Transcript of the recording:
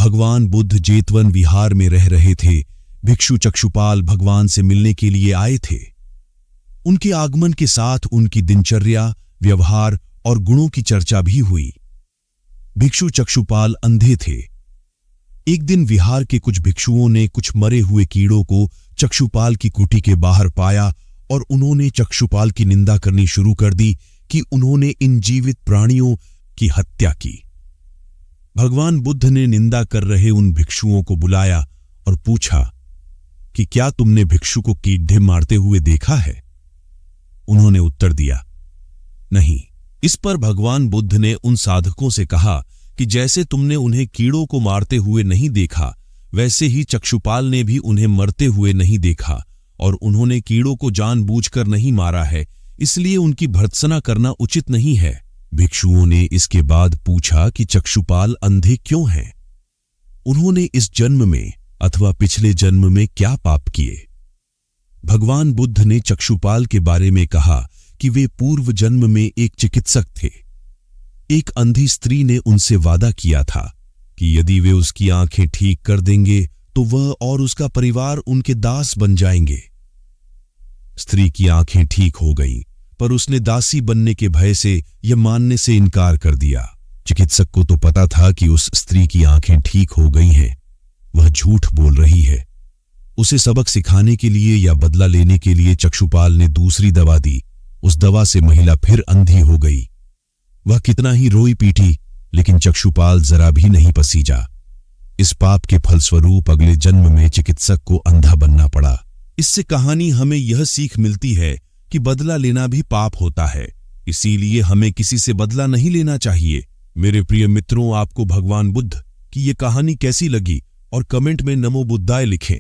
भगवान बुद्ध जेतवन विहार में रह रहे थे, भिक्षु चक्षुपाल भगवान से मिलने के लिए आए थे। उनके आगमन के साथ उनकी दिनचर्या, व्यवहार और गुणों की चर्चा भी हुई। भिक्षु चक्षुपाल अंधे थे। एक दिन विहार के कुछ भिक्षुओं ने कुछ मरे हुए कीड़ों को चक्षुपाल की कुटी के बाहर पाया और उन्होंने चक्षुपाल की निंदा करनी शुरू कर दी कि उन्होंने इन जीवित प्राणियों की हत्या की। भगवान बुद्ध ने निंदा कर रहे उन भिक्षुओं को बुलाया और पूछा कि क्या तुमने भिक्षु को कीड़े मारते हुए देखा है? उन्होंने उत्तर दिया, नहीं। इस पर भगवान बुद्ध ने उन साधकों से कहा कि जैसे तुमने उन्हें कीड़ों को मारते हुए नहीं देखा, वैसे ही चक्षुपाल ने भी उन्हें मरते हुए नहीं देखा और उन्होंने कीड़ों को जानबूझकर नहीं मारा है, इसलिए उनकी भर्त्सना करना उचित नहीं है। भिक्षुओं ने इसके बाद पूछा कि चक्षुपाल अंधे क्यों हैं? उन्होंने इस जन्म में अथवा पिछले जन्म में क्या पाप किए? भगवान बुद्ध ने चक्षुपाल के बारे में कहा कि वे पूर्व जन्म में एक चिकित्सक थे। एक अंधी स्त्री ने उनसे वादा किया था कि यदि वे उसकी आंखें ठीक कर देंगे तो वह और उसका परिवार उनके दास बन जाएंगे। स्त्री की आंखें ठीक हो गईं, पर उसने दासी बनने के भय से यह मानने से इनकार कर दिया। चिकित्सक को तो पता था कि उस स्त्री की आंखें ठीक हो गई हैं, वह झूठ बोल रही है। उसे सबक सिखाने के लिए या बदला लेने के लिए चक्षुपाल ने दूसरी दवा दी। उस दवा से महिला फिर अंधी हो गई। वह कितना ही रोई पीटी, लेकिन चक्षुपाल जरा भी नहीं पसीजा। इस पाप के फलस्वरूप अगले जन्म में चिकित्सक को अंधा बनना पड़ा। इससे कहानी हमें यह सीख मिलती है कि बदला लेना भी पाप होता है, इसीलिए हमें किसी से बदला नहीं लेना चाहिए। मेरे प्रिय मित्रों, आपको भगवान बुद्ध की ये कहानी कैसी लगी और कमेंट में नमो बुद्धाय लिखें।